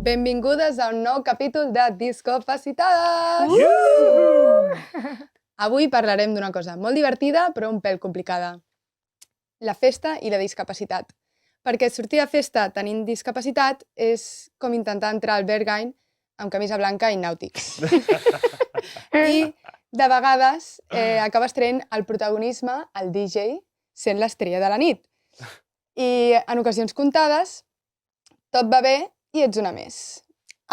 Benvingudes a un nou capítol de Discapacitades! Avui parlarem d'una cosa molt divertida, però un pèl complicada. La festa i la discapacitat. Perquè sortir a festa tenint discapacitat és com intentar entrar al Berghain amb camisa blanca i nàutics. I, de vegades, acabes traient el protagonisme, el DJ, sent l'estrella de la nit. I en ocasions comptades, tot va bé i ets una més.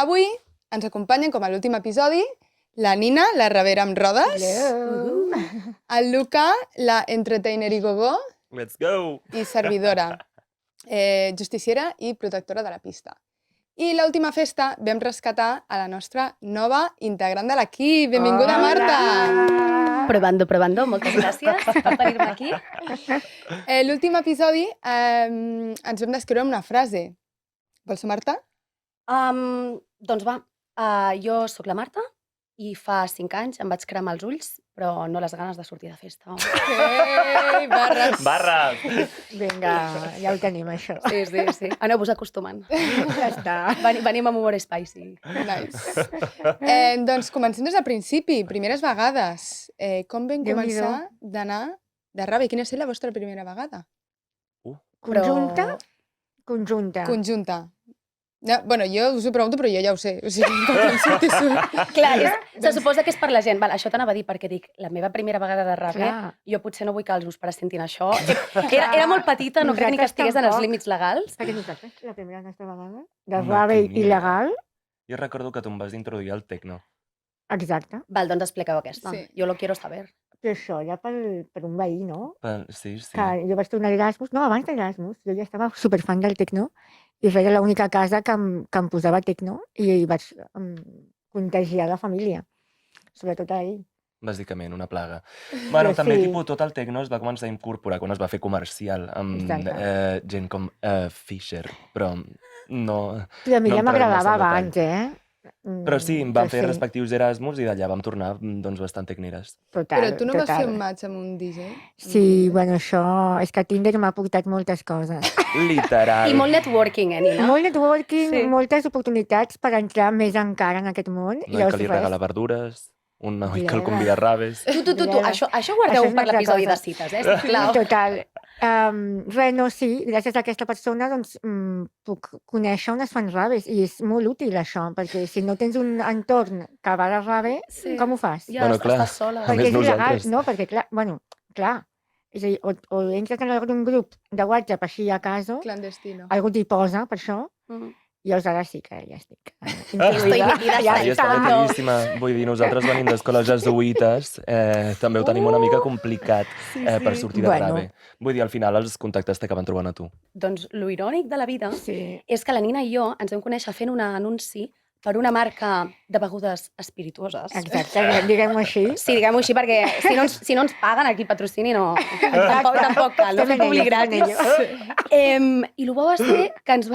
Avui ens acompanyen, com a l'últim episodi, la Nina, la ravera amb rodes, el Luca, la entertainer i gogo, Let's go! i servidora, justiciera i protectora de la pista. I l'última festa vam rescatar a la nostra nova integrant de l'equip. Benvinguda, Marta! Probando, moltes gràcies per tenir-me aquí. L'últim episodi ens vam descriure amb una frase. Vols ser Marta? Doncs va, jo sóc la Marta i fa 5 anys em vaig cremar els ulls, però no les ganes de sortir de festa. Ei, barres! Barres! Vinga, ja ho tenim, això. Sí. Aneu-vos acostumant. Ja està. Venim amb humor spicy. Nice. Doncs comencem des del principi, primeres vegades. Com vam Déu-n'hi-do. començar d'anar de rave? Quina va ser la vostra primera vegada? Conjunta? Conjunta. Conjunta. No, bueno, jo us ho pregunto, però jo ja ho sé. O sigui, com em surti surt. Clar, se suposa que és per la gent. Val, això t'anava a dir perquè dic, la meva primera vegada de rave, Clar. jo potser no vull que els meus pares sentin això. Era molt petita, no crec ni que Nosaltres estigués en els tampoc. límits legals. Perquè nosaltres, la primera nostra vegada, de No rave tenia. il·legal, Jo recordo que tu em vas introduir al tecno. exacte. Val, doncs expliqueu aquesta. Sí. Jo lo quiero saber. Però això ja per un veí, no? Sí. Que jo vaig tornar a Erasmus, no, abans d'Erasmus, jo ja estava superfan del tecno i era l'única casa que em posava tecno i vaig contagiar la família, sobretot a ell. Bàsicament, una plaga. Bueno, Però també sí. tipus, tot el tecno es va començar a incorporar quan es va fer comercial amb Exacte. gent com Fisher, però no... Però a mi No ja entrarem m'agradava massa en abans, Però sí, vam fer sí, respectius Erasmus i d'allà vam tornar doncs, bastant tecneres. Total, Però tu no vas total. fer un match amb un DJ? Sí, bueno, això... És que Tinder m'ha portat moltes coses. Literal. I molt networking, Nina? Molt networking, Sí. moltes oportunitats per entrar més encara en aquest món. Un noi que li regala verdures, un noi que el Bleda. convida a raves. Tu, Bleda. això guardeu Això és per una altra l'episodi cosa. de cites, sisplau. Total. Res, no, sí, gràcies a aquesta persona doncs, puc conèixer unes fan raves i és molt útil això, perquè si no tens un entorn que va a la rave, Sí. com ho fas? Ja Bueno, clar. estàs sola. A Perquè més és il·legal, nosaltres. no? Perquè, clar. És a dir, o entres en un grup de WhatsApp així a casa, Clandestino. algú t'hi posa per això, Mhm. i aleshores sí que ja estic Estoy metida ja Ai, està està. metidíssima. Vull dir, nosaltres venim d'escoles jesuïtes, també ho tenim una mica complicat per sortir de Bueno. rave. Vull dir, al final els contactes t'acaben trobant a tu. Doncs lo irònic de la vida Sí. és que la Nina i jo ens vam conèixer fent un anunci per una marca de begudes espirituoses. Exacte, diguem-ho així. Sí, diguem-ho així, perquè si no ens paguen aquí patrocini, no. Tampoc cal, no Estem fem en publi ello, gratis. estem I el bo va ser que ens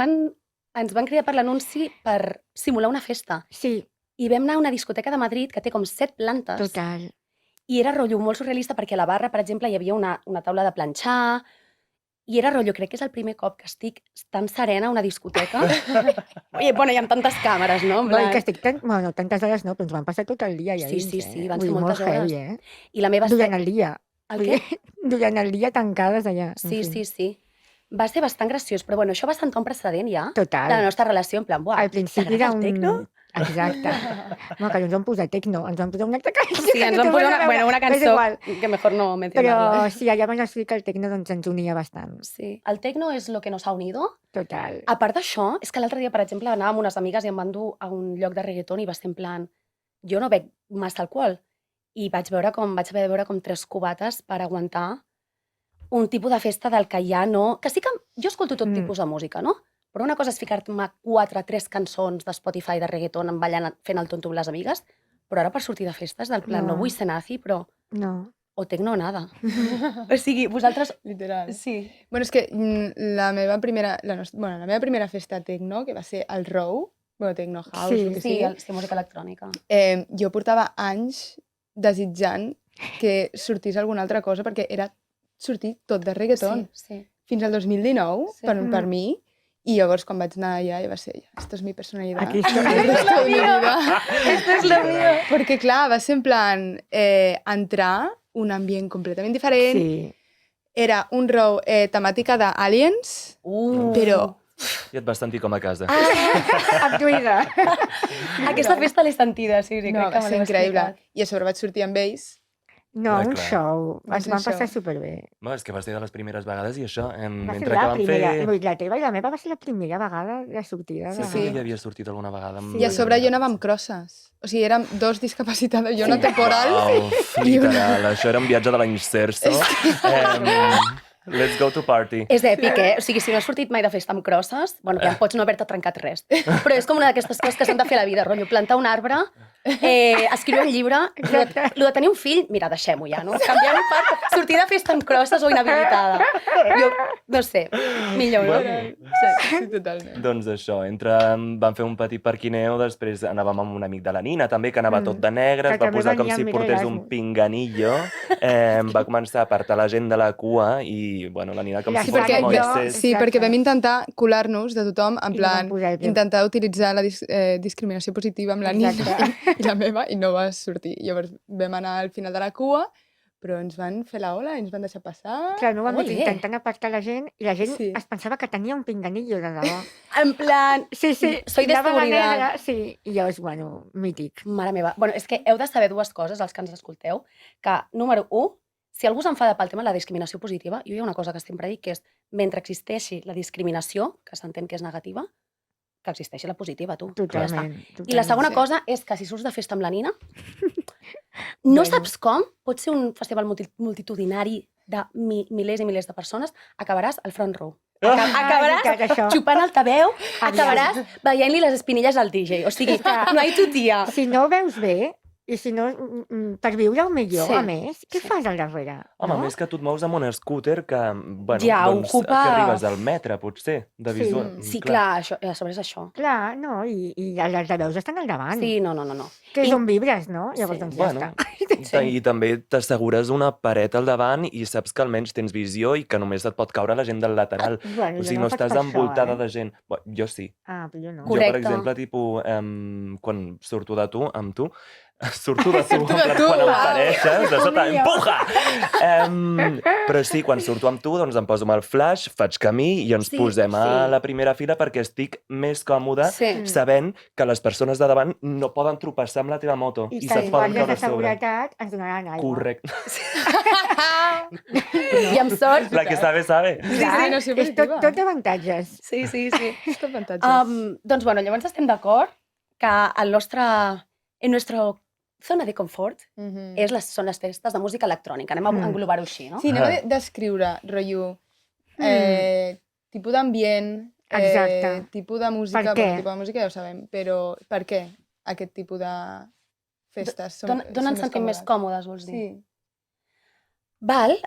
van cridar per l'anunci per simular una festa. Sí, I vam anar a una discoteca de Madrid que té com 7 plantes. total. I era rotllo molt surrealista perquè a la barra, per exemple, hi havia una taula de planxar i era rotllo, crec que és el primer cop que estic tan serena a una discoteca. Oye, bueno, hi ha tantes càmeres, no? En Bueno, plan- que estic bueno, tantes hores no, però ens van passar tot el dia allà Sí, dins, sí, van Vull ser dir, moltes molt hores. heavy, I la meva... Durant el dia. El Vull què? dir, Durant el dia tancades allà. en Sí, fi. sí. Va ser bastant graciós, però bueno, això va sentar un precedent ja de la Total. nostra relació, en plan, buah, Al principi era t'agrada el tecno? Exacte. No, que no ens van posar tecno, ens van posar una altra cançó. Sí, ens van posar una Però és cançó igual. que mejor no mencionarla. Però sí, allà van descobrir que el tecno doncs, ens unia bastant. Sí. El tecno és lo que nos ha unido. Total. A part d'això, és que l'altre dia, per exemple, anàvem amb unes amigues i em van dur a un lloc de reggaeton i va ser en plan, jo no bec massa alcohol. I vaig haver de beure com 3 cubates per aguantar un tipus de festa del que ja no... Que sí que jo escolto tot tipus de música, no? Però una cosa és ficar-me 3 cançons de Spotify de reggaeton ballant, fent el tonto amb les amigues, però ara per sortir de festes del plan, no No. vull ser nazi, però No. o tecno o nada. O sigui, vosaltres... Literal. Sí. Bueno, és que la meva primera festa tecno, que va ser el Row, bueno, Tecno House, Sí. el que Sí, sigui, sí, música electrònica. jo portava anys desitjant que sortís alguna altra cosa, perquè era sortir tot de reggaeton. Sí, sí. Fins al 2019, Sí. per mi, I llavors, quan vaig anar allà, va ser, esto es mi personalidad. Aquí estoy. el resto de mi vida. Esto es lo mío. Perquè, clar, va ser en plan entrar un ambient completament diferent. Sí. Era un row temàtica d'aliens, però I et vas sentir com a casa. Amb tu, Ida. Aquesta festa l'he sentida, sí, no, crec que va me ser l'heu increïble. explicat. I a sobre vaig sortir amb ells. No, Ah, un clar. show. Va Ens ser un vam passar show. superbé. Bueno, és que va ser de les primeres vegades i això, Va ser mentre que la vam primera. fer... Vull dir, la teva i la meva va ser la primera vegada de sortida. Sí, de- sí, ja havia sortit alguna vegada. Amb... I a sobre jo anava amb crosses. O sigui, érem dos discapacitades, jo una temporal. Uau, literal, això era un viatge de l'any Cerso. Let's go to party. És èpic, O sigui, si no has sortit mai de festa amb crosses, bueno, ja pots no haver-te trencat res. Però és com una d'aquestes coses que s'han de fer a la vida, rotllo, plantar un arbre, escriure un llibre, lo de tenir un fill, mira, deixem-ho ja, no? Canviem per sortir de festa amb crosses o inhabilitada. Jo, no sé, millor, no? Sí, totalment. Doncs això, vam fer un petit parquineu, després anàvem amb un amic de la Nina, també, que anava tot de negre, Que es va també posar com venia si amb portés un Erasmus. pinganillo, va començar a apartar la gent de la cua i, bueno, la Nina com La si Sí, fos perquè, Moisés. sí, perquè vam intentar colar-nos de tothom, en I no plan, vam poder, tio. intentar utilitzar la discriminació positiva amb la Nina i la meva, i no va sortir. Llavors vam anar al final de la cua, però ens van fer la ola i ens van deixar passar. Clar, no vam Ole. intentant apartar la gent i la gent Sí. es pensava que tenia un pinganillo de debò. En plan, Sí, sí. Soy de anava de seguridad. negre, sí. I llavors, bueno, mític. mare meva. Bueno, és que heu de saber dues coses, els que ens escolteu, que, número 1, si algú s'enfada pel tema de la discriminació positiva, jo hi ha una cosa que sempre dic, que és, mentre existeixi la discriminació, que s'entén que és negativa, que existeixi la positiva, tu. Ja està. Totalment. I la segona sí. cosa és que si surts de festa amb la Nina, no Bueno. saps com, pot ser un festival multitudinari de milers i milers de persones, acabaràs al front row. Acabaràs Ah, és veritat, això. xupant altaveu, Aviam. acabaràs veient-li les espinilles al DJ. O sigui, no hi tu tia. Si no ho veus bé, i si no, per viure-ho millor, Sí. a més, què Sí. fas al darrere? Home, no? més que tu et mous amb un scooter que, bueno, Ja, doncs, ocupa- que arribes al metre, potser, de Sí. visual. Sí, clar, això, a sobre és això. Clar, no, i les altaveus estan al davant. Sí, no, no, no. no. Que és I- on vibres, no? Llavors, Sí. doncs Bueno, ja està. I també t'assegures una paret al davant i saps que almenys tens visió i que només et pot caure la gent del lateral. Bueno, O jo sigui, no no ho faig estàs per això, envoltada eh? de gent. Bueno, jo sí. Ah, però jo no. Jo, Correcte. per exemple, tipus, quan surto de tu, amb tu, surto de tu, Surto de en plan, tu, quan em uau. pareixes, de sota, Déu mío. empuja! Però sí, quan surto amb tu, doncs em poso amb el flash, faig camí i ens Sí, posem a sí. la primera fila perquè estic més còmode Sí. sabent que les persones de davant no poden tropeçar amb la teva moto I i que se't els poden guàrdies caure de a sobre. seguretat ens donaran aigua. Correcte. I amb sort... La que sabe, sabe. Discriminació És tot, positiva. tot avantatges. Sí, sí, sí. Tot avantatges. Doncs, bueno, llavors estem d'acord que en nuestro zona de confort Mhm. són les festes de música electrònica. Anem a englobar-ho així, no? Sí, anem a descriure, rotllo, tipus d'ambient, Exacte. tipus de música, Per què? bueno, tipus de música ja ho sabem, però per què aquest tipus de festes són D'on ens sentim més còmodes, vols dir? Sí. Val.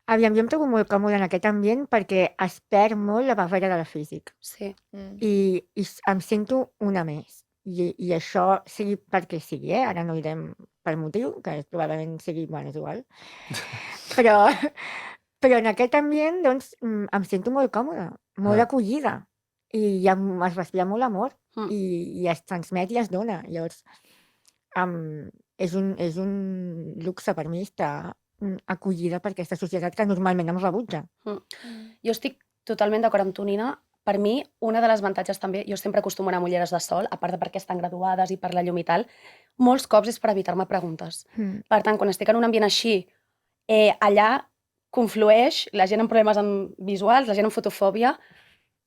Aviam, jo em trobo molt còmode en aquest ambient perquè es perd molt la barrera del físic. Sí. Mm. I em sento una més. I això sigui perquè sigui, ara no direm per motiu, que probablement sigui, bueno, és igual. Però en aquest ambient, doncs, em sento molt còmoda, molt acollida. I es respira molt amor i es transmet i es dona. Llavors, és un luxe per mi estar acollida per aquesta societat que normalment em rebutja. Jo estic totalment d'acord amb tu, Nina. Per mi, una de les avantatges també, jo sempre acostumo a anar amb ulleres de sol, a part de perquè estan graduades i per la llum i tal, molts cops és per evitar-me preguntes. Per tant, quan estic en un ambient així, allà conflueix la gent amb problemes visuals, la gent amb fotofòbia,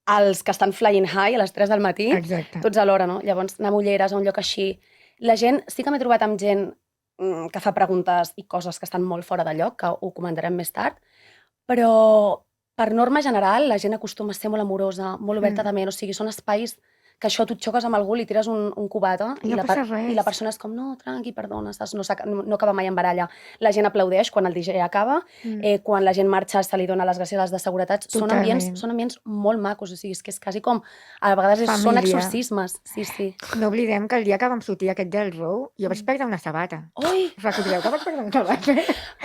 els que estan flying high a les 3 del matí, Exacte. tots alhora, no? Llavors, anar amb ulleres a un lloc així... La gent, sí que m'he trobat amb gent que fa preguntes i coses que estan molt fora de lloc, que ho comentarem més tard, però per norma general la gent acostuma a ser molt amorosa, molt oberta de ment, o sigui, són espais que això tu et xoques amb algú, li tires un cubata I no passa res. i la persona és com, no, tranqui, perdona, saps? No acaba mai en baralla. La gent aplaudeix quan el DJ acaba, quan la gent marxa se li dona les gràcies a les de seguretat. Són ambients molt macos, o sigui, és que és quasi com, a vegades són Família. exorcismes. Sí, sí. No oblidem que el dia que vam sortir aquest del Row, jo vaig perdre una sabata. Ui! Recordeu que vaig perdre una sabata?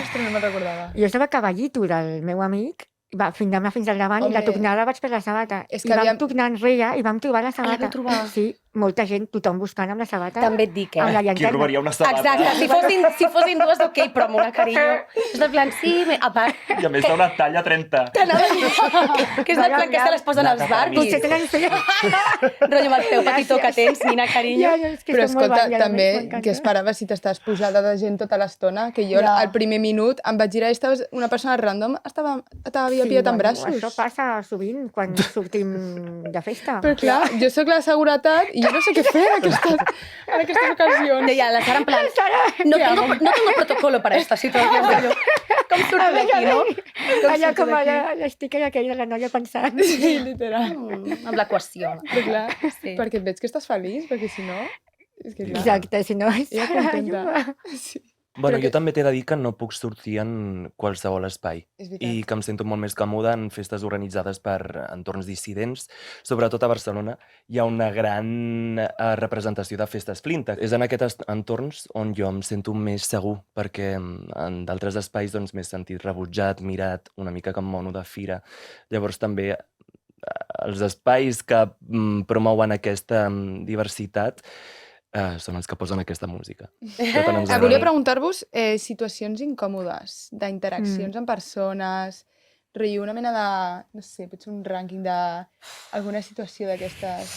Ostres, no me'n recordava. Jo estava a cavallito del meu amic va anar fins al davant i la Home. tornada vaig per la sabata. És I que vam havíem- tornar enrere i vam trobar la sabata. vau trobar? Sí, molta gent, tothom buscant amb la sabata. També et dic, Amb la Qui llanterna. robaria una sabata? Exacte, si fossin dues, ok, però amb una carinyo. És del plan, sí, a part... I a més d'una talla 30. T'anava a dir que és del plan que se les posen als Barbies. Potser tenen feia... Rotllo amb el peu petitó que tens, Nina, carinyo. Ja, és que Però són molt escolta, bàrbars, també, m'encanta. què esperaves si t'estaves pujada de gent tota l'estona? Que jo Ja. al primer minut em vaig girar i estaves una persona random, havia Sí, pillat en bueno, braços. Això passa sovint quan sortim de festa. Però clar, jo sóc la seguretat i jo no sé què fer en aquestes ocasions. Deia, la Sara en plan, no tengo protocolo para esta situación. Rotllo, com surto d'aquí, no? Allà surto com d'aquí? l'estíquer aquell de la noia pensant. Sí, literal. Amb l'equació. Però clar, Sí. perquè et veig que estàs feliç, perquè si no... És que clar, Exacte, si no és... ella contenta. Sí, Bueno, Però jo que- també t'he de dir que no puc sortir en qualsevol espai és veritat. i que em sento molt més còmode en festes organitzades per entorns dissidents. Sobretot a Barcelona hi ha una gran representació de festes flinta. És en aquests entorns on jo em sento més segur, perquè en d'altres espais doncs, m'he sentit rebutjat, mirat, una mica com mono de fira. Llavors també els espais que promouen aquesta diversitat són els que posen aquesta música. Que tant ens Volia agrada. preguntar-vos situacions incòmodes, d'interaccions amb persones, rotllo, una mena de, no sé, potser un rànquing d'alguna situació d'aquestes.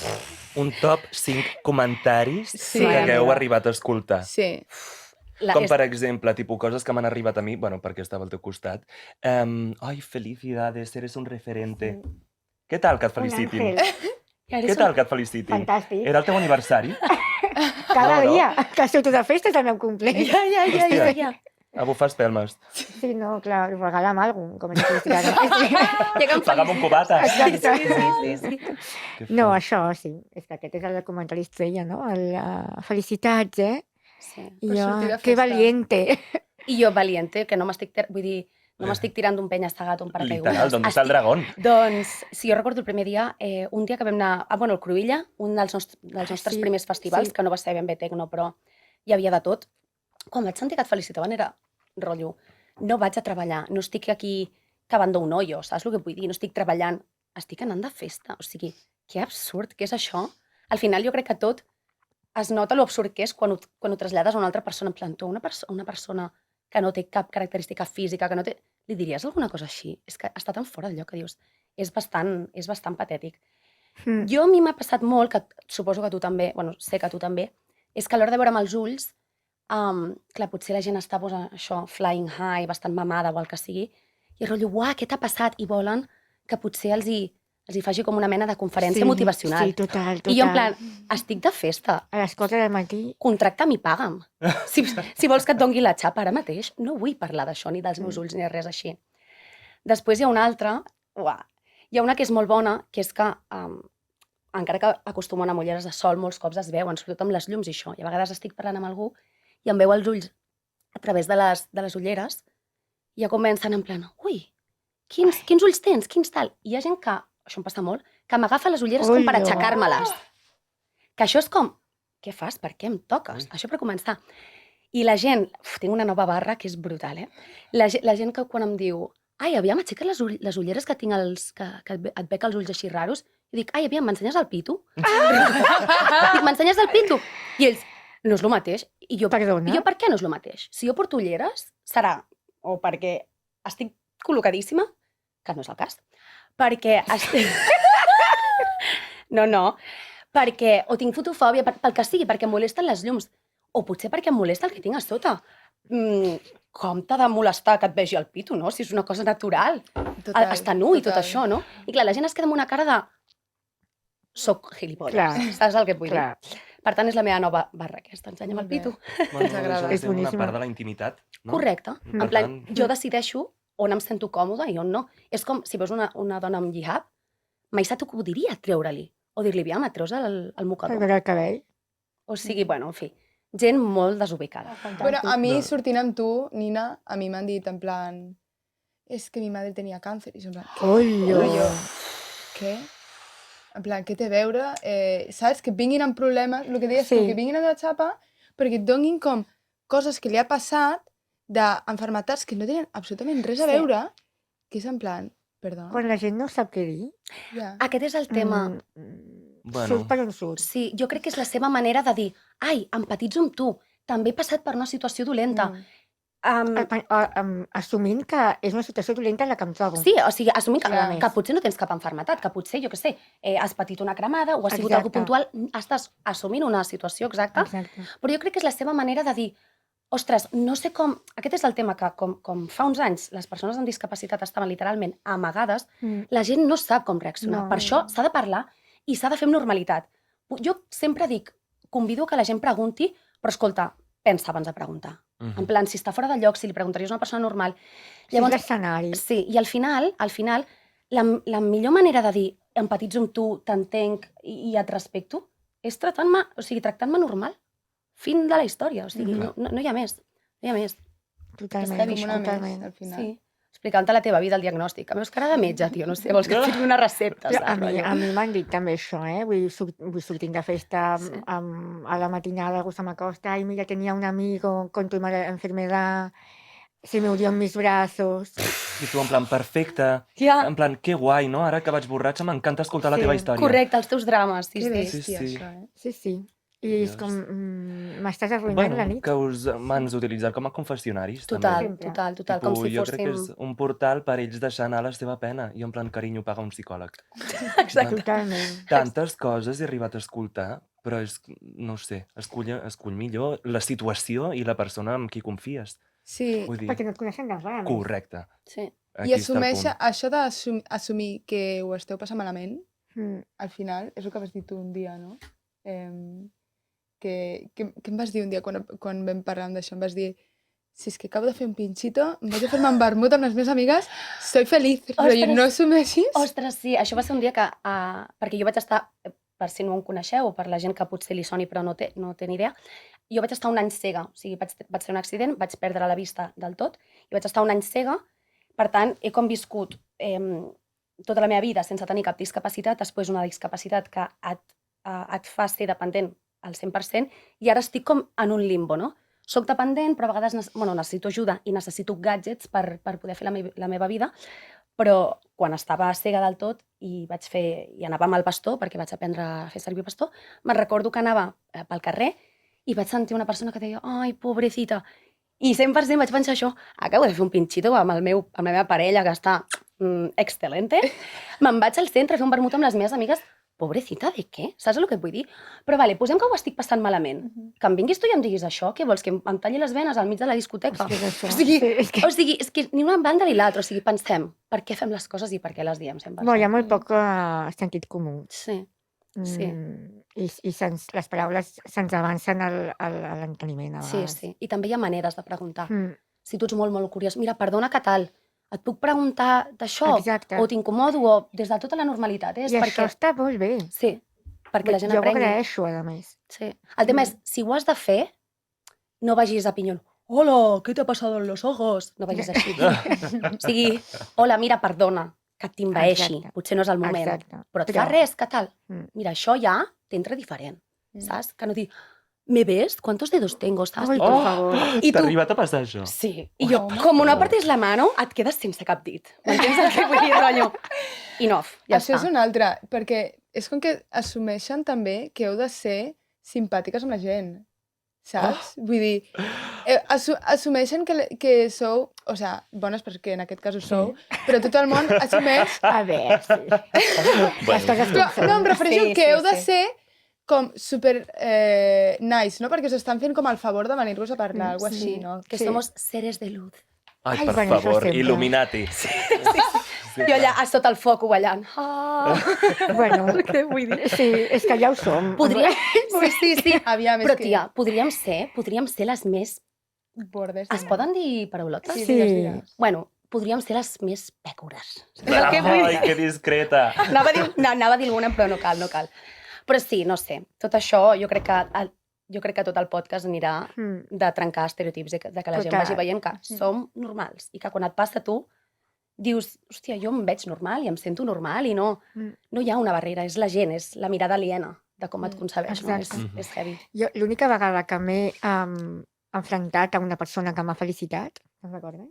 Un top 5 comentaris Sí. que Mare hagueu meva. arribat a escoltar. Sí. Com per exemple, tipus coses que m'han arribat a mi, bueno, perquè estava al teu costat. Ai, felicidades, eres un referente. Què tal que et felicitin? Què tal que et felicitin? Fantàstic. Era el teu aniversari? Cada No, no. dia que surto de festa és el meu cumpleaños. Hòstia. A bufar espelmes. Sí, no, clar, regala'm alguna cosa, com a felicitat. Paga'm un cubata. Sí. Que No, fort. això sí, és que aquest és el comentari estrella, no? Felicitats, eh? Sí. I Per jo, sortir de que festa. valiente. I jo, valiente, que no m'estic... Vull dir, no m'estic tirant d'un penya-estagat o un paracaigudes. Literal, d'on està el dragón? Doncs, si jo recordo el primer dia, un dia que vam anar... bueno, el Cruïlla, un dels nostres sí, primers festivals, sí. que no va ser ben bé tecno, però hi havia de tot. Quan vaig sentir que et felicitaven era rotllo. No vaig a treballar, no estic aquí cavando un hoyo, saps el que vull dir? No estic treballant, estic anant de festa. O sigui, que absurd, què és això? Al final jo crec que tot es nota l'absurd que és quan ho trasllades a una altra persona, en plan, tu, una persona que no té cap característica física, que no té... Li diries alguna cosa així? És que està tan fora del lloc que dius. És bastant patètic. Jo a mi m'ha passat molt, que suposo que tu també, bueno, sé que tu també, és que a l'hora de veure'm els ulls, clar, potser la gent està això, flying high, bastant mamada o el que sigui, i és rotllo, uah, què t'ha passat? I volen que potser els hi faci com una mena de conferència motivacional. Sí, total. I jo en plan, estic de festa, A les 4 del matí... contracta'm i paga'm. Si vols que et dongui la xapa ara mateix, no vull parlar d'això, ni dels meus ulls, ni de res així. Després hi ha una altra, hi ha una que és molt bona, que és que, encara que acostumen a ulleres de sol, molts cops es veuen, sobretot amb les llums i això, i a vegades estic parlant amb algú i em veu els ulls a través de les ulleres i ja comencen en plan, ui, quins ulls tens, quins tal? I hi ha gent que, això em passa molt, que m'agafa les ulleres com per Ui, no. aixecar-me-les. Que això és com, què fas? Per què em toques? Això per començar. I la gent, tinc una nova barra que és brutal, eh? La gent que quan em diu, ai, aviam, aixeca't les ulleres que tinc que et veig els ulls així raros, i dic, ai, aviam, m'ensenyes el pito? Dic, m'ensenyes el pito? I ells, no és el mateix. I jo, Perdona? per què no és el mateix? Si jo porto ulleres, serà o perquè estic col·locadíssima, que no és el cas, perquè estic... No, perquè o tinc fotofòbia, pel que sigui, perquè em molesten les llums, o potser perquè em molesta el que tinc a sota. Com t'ha de molestar que et vegi el pito, no? Si és una cosa natural. Total, Estar nu i tot total. això, no? I clar, la gent es queda amb una cara de... Soc gilipolles. Clar. Saps el que et vull dir? Clar. Per tant, és la meva nova barra aquesta. Ensenya'm el Molt bé. pito. Ens agrada. És És una boníssima. part de la intimitat, no? Correcte. Per En plan, tant- jo decideixo on em sento còmoda i on no. És com si veus una dona amb hijab, mai se t'acudiria treure-li. O dir-li, aviam, et treus el Per mocador. veure el cabell. O sigui, bueno, en fi, gent molt desubicada. Bueno, a mi, No. sortint amb tu, Nina, a mi m'han dit en plan... És que mi madre tenia càncer. I jo en plan, Ui, Rollo. Què? En plan, què té a veure? Saps? Que vinguin amb problemes, el que deies tu, Sí. que vinguin amb la xapa, perquè et donguin com coses que li ha passat d'enfermetats que no tenen absolutament res a Sí. veure, que és en plan, Perdó? Quan la gent no sap què dir, Ja. Aquest és el tema. Bueno. surt per on surt. Sí, jo crec que és la seva manera de dir ai, empatitzo amb tu, també he passat per una situació dolenta. Assumint que és una situació dolenta en la que em trobo. Sí, o sigui, assumint Clar. que potser no tens cap malaltia, que potser, jo què sé, has patit una cremada o ha sigut Exacte. algo puntual, estàs assumint una situació exacta, Exacte. però jo crec que és la seva manera de dir ostres, no sé com... Aquest és el tema que, com fa uns anys les persones amb discapacitat estaven literalment amagades, la gent no sap com reaccionar. No. Per això s'ha de parlar i s'ha de fer amb normalitat. Jo sempre dic, convido que la gent pregunti, però escolta, pensa abans de preguntar. En plan, si està fora de lloc, si li preguntaries a una persona normal... Si és l'escenari. Sí, i al final, la millor manera de dir empatitzo amb tu, t'entenc i et respecto, és tractant-me normal. Fin de la història, o sigui, no hi ha més. No hi ha més. Totalment, heavy, Com una totalment. més, al final. Sí. Explicant-te la teva vida, el diagnòstic. A veus cara de metge, tio, no sé, vols que et fiqui una recepta, Però saps? a mi m'han dit també això, vull sortint de festa Sí. a la matinada algú se m'acosta, ai, mira, tenía un amigo con tu enfermedad, se me murió en mis brazos. I tu en plan, perfecte, Ja. en plan, que guai, no? Ara que vaig borratxa m'encanta escoltar la Sí, teva història. Correcte, els teus drames, sí, Que sí. bèstia, Sí, sí. això, eh? Sí, sí. I és Dios. com, m'estàs arruïnant la nit. Que m'han utilitzat com a confessionaris, Total, també. Sempre. total, com si Jo crec que fóssim... és un portal per ells deixar anar la seva pena. I en plan, carinyo, paga un psicòleg. Exacte. Totalment. Tantes coses he arribat a escoltar, però és, no ho sé, escull millor la situació i la persona amb qui confies. Sí, Vull dir, Perquè no et coneixen de res. a més. correcte. Sí. Aquí i està el assumeix, punt. això d'assumir que ho esteu passant malament, Mm. al final, és el que vas dir tu un dia, no? Què em vas dir un dia quan vam parlar d'això? Em vas dir, si és que acabo de fer un pinxito, em vaig a fer-me un vermut amb les meves amigues, soy feliz. Però Ostres. no assumeixis? Ostres, sí, això va ser un dia que... perquè jo vaig estar, per si no em coneixeu, o per la gent que potser li soni però no té ni idea, jo vaig estar un any cega, o sigui, vaig ser un accident, vaig perdre la vista del tot, i vaig estar un any cega, per tant, he conviscut tota la meva vida sense tenir cap discapacitat, després una discapacitat que et fa ser dependent al 100%, i ara estic com en un limbo, no? Soc dependent, però a vegades necessito ajuda i necessito gadgets per poder fer la meva vida, però quan estava cega del tot i anava amb el bastó, perquè vaig aprendre a fer servir el bastó, me'n recordo que anava pel carrer i vaig sentir una persona que deia ai, pobrecita, i 100% vaig pensar això, acabo de fer un pinxito amb la meva parella, que està excelente, me'n vaig al centre a fer un vermut amb les meves amigues, pobrecita, de què? Saps el que et vull dir? Però vale, posem que ho estic passant malament. Que em vinguis tu i em diguis això, què vols, que em talli les venes al mig de la discoteca? És que és això. O sigui, Sí, O sigui, és que ni una banda ni l'altra, o sigui, pensem, per què fem les coses i per què les diem sempre? Bueno, hi ha molt poc sentit comú. Sí, sí. I les paraules se'ns avancen a l'enteniment, a sí, vegades. sí. I també hi ha maneres de preguntar. Mm, Si tu ets molt, molt curiós, mira, perdona, què tal? Et puc preguntar d'això? Exacte. O t'incomodo? O des de tota la normalitat, és I perquè... això està molt bé. Sí, perquè la gent Jo ho aprengui. agraeixo, a més. Sí. El tema és, si ho has de fer, no vagis a pinyón. Hola, ¿qué te ha pasado en los ojos? No vagis així. O sigui, hola, mira, perdona, que t'invaeixi. Exacte. Potser no és el moment. Exacte. Però et fa res, què tal? Mm. Mira, això ja t'entra diferent, saps? Que no dir, ¿me ves? ¿Cuántos dedos tengo? Saps? Ai, I per tu- favor. I T'ha tu, arribat a passar això? sí. I jo, com no apartes la mano, et quedes sense cap dit. M'entens el que vull dir, rotllo? Enough, ja Això està. és un altre, perquè és com que assumeixen també que heu de ser simpàtiques amb la gent, saps? Vull dir, assumeixen que sou, o sigui, bones perquè en aquest cas ho sou, però tot el món assumeix... A veure, sí. Les coses Però, com són. no, em refereixo Sí, que sí, heu de sí. ser com super nice, no? Perquè us estan fent com el favor de venir-vos a parlar, alguna cosa així, no? Que Sí. somos seres de luz. Ai, Ai, per bueno, això favor, sempre. il·luminati. Jo allà a sota el foc ballant. Ah, Bueno, què vull dir? sí, és que ja ho som. Podríem... Sí, sí. Aviam, és Però, que... tia, podríem ser les més... Bordes. Es poden dir paraulotes? Sí, Sí. digues, digues. Bueno, podríem ser les més pècores. Saps el que vull Ai, dir? que discreta. Anava a dir alguna, però no cal. Però sí, no sé, tot això jo crec que tot el podcast anirà Mm, de trencar estereotips, de que la gent Total. vagi veient que som normals i que quan et passa a tu dius, hòstia, jo em veig normal i em sento normal i no hi ha una barrera, és la gent, és la mirada aliena de com et concebeix, no? Exacte. És heavy. Jo l'única vegada que m'he enfrontat a una persona que m'ha felicitat, te'n recordes?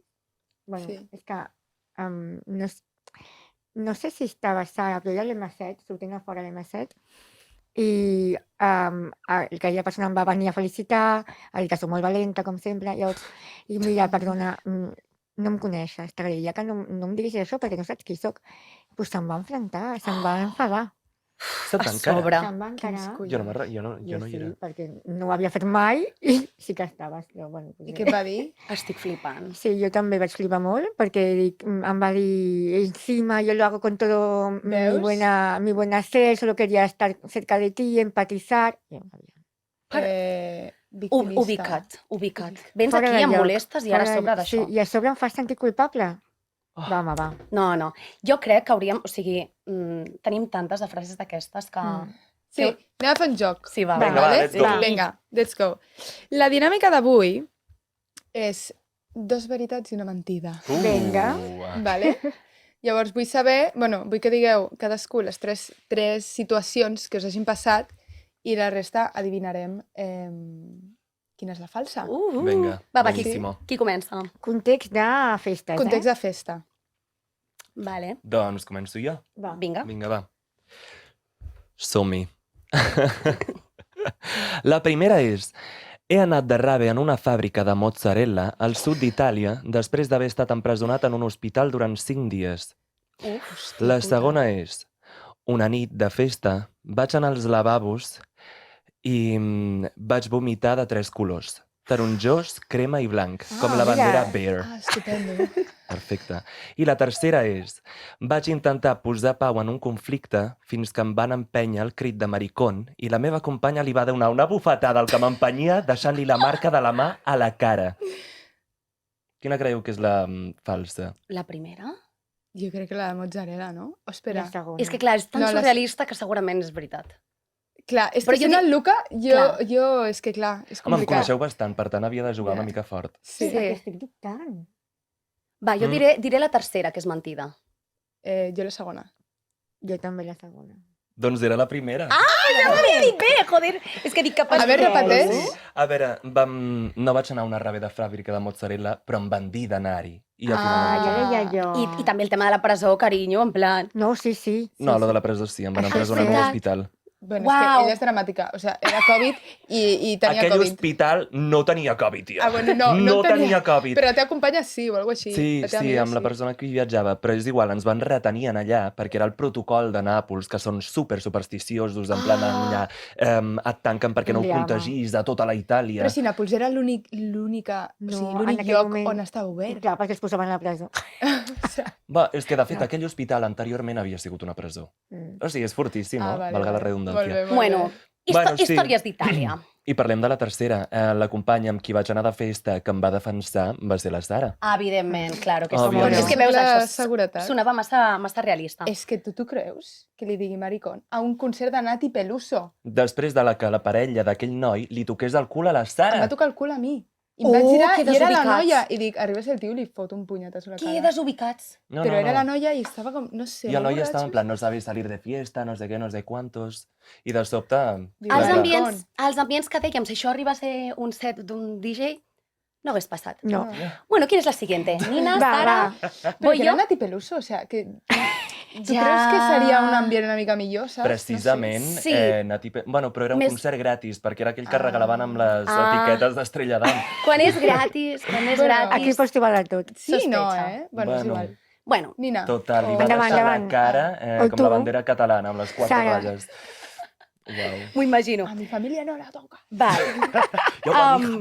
Bueno, Sí. és que no és... no sé si estava a Sara, però era a l'M7, sortint a fora a l'M7, i aquella persona em va venir a felicitar, a dir que soc molt valenta, com sempre, llavors, i mira, perdona, no em coneixes, t'agradaria que no em diguis això perquè no saps qui soc. Pues se'm va enfrontar, se'm va enfadar, Saps A encara? sobre. se'm va Quins encarar. Jo no, collons. jo no hi sí, era. perquè no ho havia fet mai i sí que estaves, però bueno. I què et va dir? Estic flipant. Sí, yo también vaig flipar molt perquè em va dir encima yo lo hago con todo Veus? mi buena ser, solo quería estar cerca de ti, empatizar. I em va dir, Victimista. Ubicat. Vens fora aquí, de em lloc, molestes i ara a fora de sobre lloc. d'això. Sí, i a sobre em fas sentir culpable. Oh. Va, home, va. No. Jo crec que hauríem... O sigui, tenim tantes de frases d'aquestes que... Sí, anem a fer un joc. Sí, va. Vinga, va, Vale? let's go. Vinga, let's go. La dinàmica d'avui és 2 veritats i una mentida. Vinga. Vale? Llavors vull saber, vull que digueu cadascú les tres situacions que us hagin passat i la resta adivinarem quina és la falsa. Vinga, Va, boníssimo. qui comença? Context de festes, Context de festa. Vale. Doncs començo jo. Va. Vinga. Vinga, va. Som-hi. La primera és: he anat de rave en una fàbrica de mozzarella al sud d'Itàlia després d'haver estat empresonat en un hospital durant 5 dies. La segona és: una nit de festa vaig anar als lavabos i vaig vomitar de 3 colors. Taronjós, crema i blanc, com la mira. bandera Bear. Ah, estupendo. Perfecte. I la tercera és: vaig intentar posar pau en un conflicte fins que em van empènyer el crit de maricón i la meva companya li va donar una bufetada al que m'empenyia deixant-li la marca de la mà a la cara. Quina creieu que és la falsa? La primera? Jo crec que la de mozzarella, no? Oh, espera. La segona. És que clar, és tan No, les- surrealista que segurament és veritat. Clar, és Però que jo sent dic- el Luca, Clar. jo és que clar, és Home, em complicat. coneixeu bastant, per tant havia de jugar Ja. una mica fort. Sí, Sí. perquè estic dubtant. Va, jo Mm. diré la tercera, que és mentida. Jo la segona. Jo també la segona. Doncs era la primera. Ja m'havia dit bé, joder! És que dic que A veure, repeteix. A veure, no vaig anar a una rave de fàbrica de mozzarella, però em van dir d'anar-hi. I al final Ah, no vaig ja anar. deia jo. I també el tema de la presó, carinyo, en plan... No, sí. No, lo de la presó sí, em van Ah, empresonar en un veritat. hospital. Bueno, és Uau. que ella és dramàtica. O sigui, era Covid i tenia Aquell Covid. hospital no tenia Covid, tia. Ah, bueno, no no tenia. tenia Covid. Però la teva companya sí, o alguna cosa així. Sí, La teva sí, amiga amb la persona que hi viatjava, però és igual, ens van retenir en allà perquè era el protocol de Nàpols, que són super supersticiosos, en plan allà et tanquen perquè no ho Liava. contagis a tota la Itàlia. Però si Nàpols era l'únic lloc on estava obert. Clar, perquè es posaven a la presó. Va, és que de fet aquell hospital anteriorment havia sigut una presó. Mm. O sigui, és fortíssim, no? vale, Valga la vale. redundància. Molt bé, molt Bueno, bé. Bueno, sí. històries d'Itàlia. I parlem de la tercera. La companya amb qui vaig anar de festa que em va defensar va ser la Sara. Evidentment, claro que sí. Òbviament. És que veus La això, seguretat. sonava massa realista. És que tu creus que li digui maricón a un concert de Nati Peluso? Després de que la parella d'aquell noi li toqués el cul a la Em Sara. va tocar el cul a mi. I em Oh, vaig girar que i era la desubicats. noia. I dic, arriba el tio i li fot un punyetazo a la Que cara. desubicats. No, Però no, era no. la noia i estava com, no sé, I el molt noi estava en borratxos. plan, no sabia salir de fiesta, no sé què, no sé quantos. I de sobte... Diu, Els maricón. ambients que dèiem, si això arriba a ser un set d'un DJ, no hagués passat. No. Bueno, ¿quién es la siguiente? Nina, Va, Sara... Però Voy que era jo? Nati Peluso, o sea, que... Tu Ja. creus que seria un ambient una mica millor, saps? Precisament, Sí. bueno, però era un Més- concert gratis, perquè era aquell que Ah. regalaven amb les Ah. etiquetes d'Estrella d'Am. Quan és gratis, Bueno, Aquí pots trobar de tot. No sé. Sí, no, Sospecha. Bueno, és igual. Bueno, Nina. Total, li Oh. va Endavant, deixar endavant. la cara O com tu? la bandera catalana, amb les 4 Sara. ratlles. Uau. m'ho imagino. A mi família no la toca. Val. Jo per mi,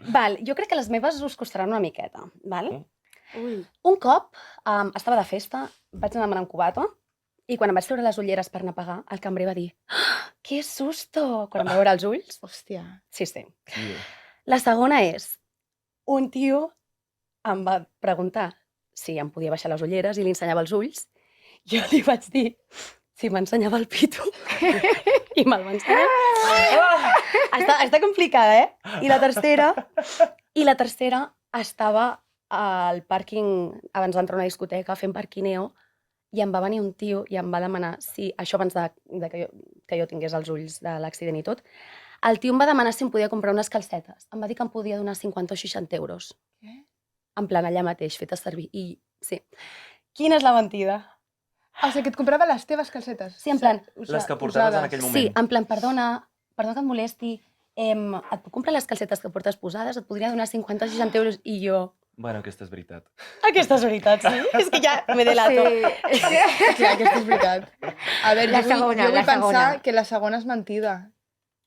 Val, jo crec que les meves us costaran una miqueta, val? Ui. Un cop estava de festa, vaig anar a demanar un cubata i quan em vaig treure les ulleres per anar a pagar, el cambrer va dir "Ah, que susto! Quan em va veure els ulls. Hòstia. Sí. La segona és, un tio em va preguntar si em podia baixar les ulleres i li ensenyava els ulls. Jo li vaig dir si m'ensenyava el pito i me'l va ensenyar. Està complicada, eh? I la tercera estava al pàrquing, abans d'entrar a una discoteca, fent parquineo, i em va venir un tio i em va demanar si, això abans de que jo tingués els ulls de l'accident i tot, el tio em va demanar si em podia comprar unes calcetes. Em va dir que em podia donar 50 o 60 euros. Què? En plan, allà mateix, fetes servir. I sí. Quina és la mentida? O sigui, que et comprava les teves calcetes. Sí, en plan... Les que portaves en aquell moment. Sí, en plan, perdona que et molesti, et puc comprar les calcetes que portes posades? Et podria donar 50 o 60 euros i jo... Bueno, aquesta és veritat. Aquesta és veritat, sí? És que ja me delato. Sí. Clar, aquesta és veritat. A veure, La jo vull segona. pensar que la segona és mentida.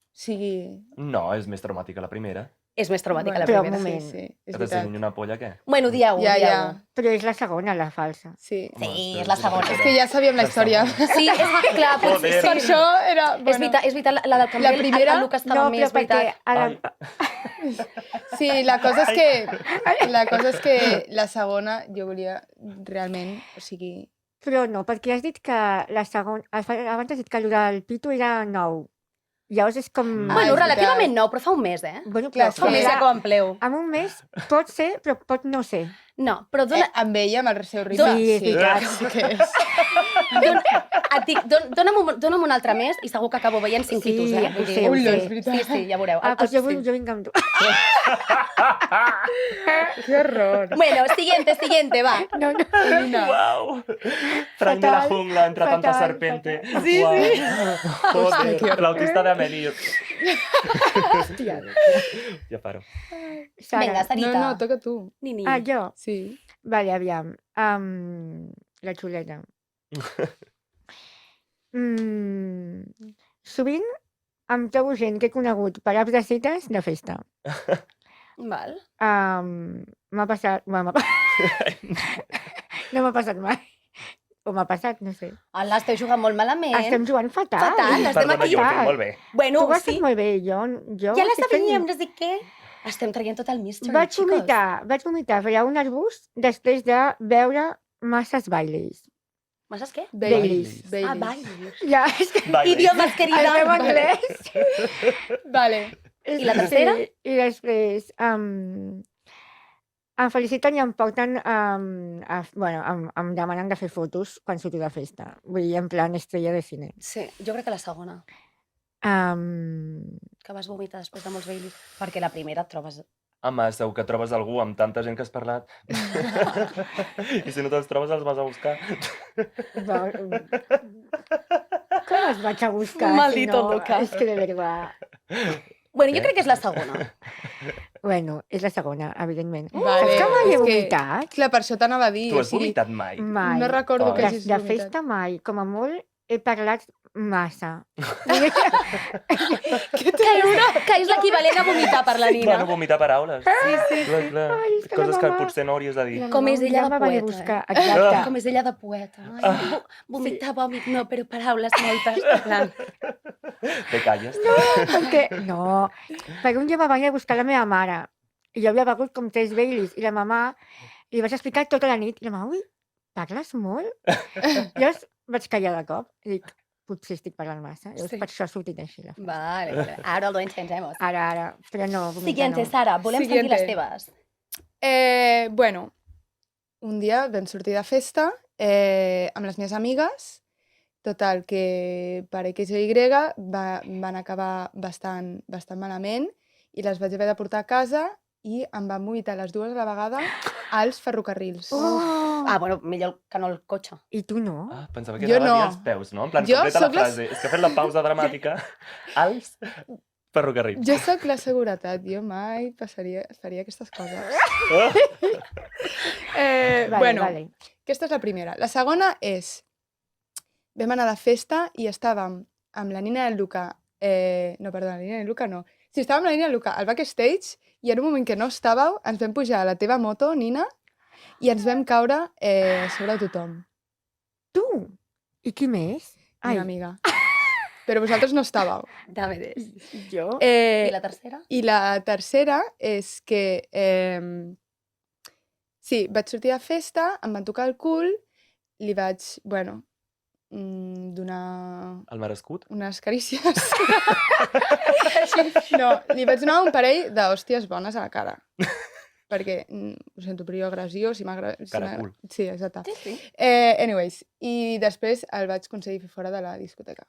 O sigui... No, és més traumàtica la primera. És més traumàtica la Però un primera. moment. Sí, és Que veritat. t'ensenyo una polla, què? Bueno, dieu-ho, Ja, ja. dieu-ho. Però és la segona, la falsa. Sí. Sí, és la segona. És que ja sabíem la història. Sí, és clar, potser Joder. Per sí. això era... És veritat, la del Cambril, primera- el Lucas estava No, més, però perquè... veritat. A la... Ai. Sí, la cosa és que la segona jo volia realment, o sigui... Però no, perquè has dit que la segona... Abans has dit que el del Pitu era nou. Llavors és com... Ah, Bueno, és relativament veritat. nou, però fa un mes, Bueno, clar, però és Fa un mes que ja com em pleu. en un mes pot ser, però pot no ser. No, però Amb ella, amb el seu ritme, Sí, és veritat. sí que és. et dic, dona'm un altre mes i segur que acabo veient 5 Sí, pitos, ho Vull sé, dir, ho sé. és veritat. Sí, sí, ja veureu. Ah, doncs Sí. jo vinc amb tu. Que horror. Bueno, siguiente, va. No, no. Nina. Uau! Frank de la Fatal, jungla entre tanta fatal, serpente. fatal. Sí, Uau. sí. Joder, l'autista de Amelie. Hòstia. Ja paro. Sara. Vinga, Sarita. No, toca tu. Nini. Ah, jo? Sí. Vale, aviam. La xuleta. Sovint em trobo gent que he conegut per apps de cites de festa. Val. M'ha passat... Bueno, no m'ha passat mai. O m'ha passat, no sé. Hola, esteu jugant molt malament. Estem jugant fatal. Fatal, estem Perdona, aquí. jo ho tinc molt bé. Bueno, Tu ho has sí. fet molt bé, jo Ja ho la estic fent- sabíem, no sé què. Estem traient tot el mystery, Vaig chicos. vomitar per un arbust després de veure masses bailes. Masses què? Baileys. Ah, Baileys. bailes. Ja, és que Bailey. Idiomes, el querida. meu anglès... Vale. I la tercera? Sí, i després em feliciten i em porten em demanen de fer fotos quan surto de festa. Vull dir, en plan estrella de cine. Sí, jo crec que la segona, Um, que vas vomitar després de molts bailes. Perquè la primera et trobes... Home, segur que trobes algú amb tanta gent que has parlat. I si no te'ls trobes, els vas a buscar. com els vaig a buscar? Maldito si no? Lucas. És que de verdad... Bueno, jo Què? crec que és la segona. Bueno, és la segona, evidentment. Vale, Saps que mai he és que- vomitat? Clar, per això t'anava a dir. Tu o has sigui, vomitat mai? Mai. No recordo que Ai. hagis De vomitat. festa mai. Com a molt he parlat massa. Que és l'equivalent a vomitar per la Nina. Bueno, vomitar paraules. Sí, sí. Clar, clar. Ai, és que la Coses que mama- potser no hauries de dir. Com és ella ja de me va venir a poeta, buscar. Ah. Exacte. Com és ella de poeta. Ai, vomitar, vòmit, no, però paraules moltes. En plan, Te calles. Perquè, no, perquè un dia va venir a buscar la meva mare i jo havia begut com 3 Baileys i la mamà li vaig explicar tota la nit i la mamà, ui, parles molt? Llavors vaig callar de cop i dic, potser estic parlant massa. Llavors Sí. per això ha sortit així. La frase. vale. Ahora lo entendemos. Ara, però no, vomitar Siguiente, no. Sara, volem sentir Siguiente. les teves. Bueno, un dia vam sortir de festa amb les meves amigues. Total, que per X o Y van acabar bastant malament i les vaig haver de portar a casa i em van vomitar les dues a la vegada als ferrocarrils. Oh! Ah, bueno, millor que no el cotxe. I tu no? Ah, pensava que Jo anava a dir no. els peus, no? En plan, Jo completa la sóc la- frase. És que ha fet la pausa dramàtica als ferrocarrils. Jo sóc la seguretat, jo mai faria aquestes coses. Oh! Vale, vale. Aquesta és la primera. La segona és... Vam anar de festa i estàvem amb la Nina i el Luca... no, perdona, la Nina i el Luca no. Sí, estàvem amb la Nina i el Luca al backstage i en un moment que no estàveu ens vam pujar a la teva moto, Nina, i ens vam caure sobre tothom. Tu? I qui més? Una amiga. Però vosaltres no estàveu. Dame des. Jo? I la tercera? I la tercera és que... sí, vaig sortir de festa, em van tocar el cul, li vaig, bueno, donar El merescut? unes carícies. No, li vaig donar un parell d'hòsties bones a la cara. Perquè, ho sento, però jo agressió, si m'agrada... Caracul. Sí, exacte. Sí, sí. Anyways, i després el vaig aconseguir fer fora de la discoteca.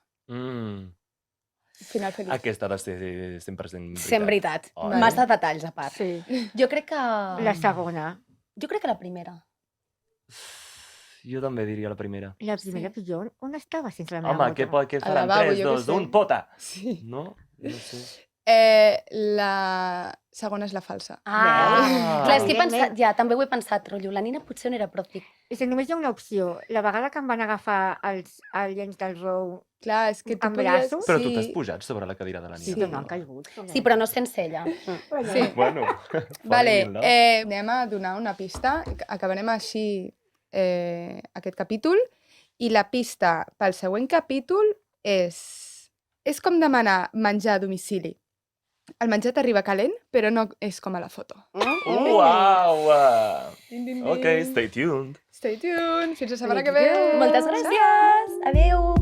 Final feliç. Aquesta ha de ser sempre sent veritat. Sent veritat. Ai. Massa detalls, a part. Sí. Jo crec que... La segona. Jo crec que la primera. Jo també diria la primera. La primera Sí. pitjor, on estava sense la meva Home, moto? què Al faran? lavabo, 3, jo què 2, sé. 1, pota! Sí. No? No sé. La segona és la falsa. Ah, clar, és que he Evidentment. pensat, ja, també ho he pensat, rotllo, la Nina potser no era prou dic. És que només hi ha una opció. La vegada que em van agafar els aliens del Rou, Clar, és que tu Amb podies... braços? Però tu t'has pujat sobre la cadira de la sí, Nina. però no han caigut. Sí, però no sense ella. Sí. Bueno, Vale, falling in love. anem a donar una pista. Acabarem així aquest capítol. I la pista pel següent capítol és com demanar menjar a domicili. El menjar t'arriba calent, però no és com a la foto. Uau! Din, din, din. Ok, stay tuned. Stay tuned. Fins la setmana que ve. Moltes gràcies! Adéu!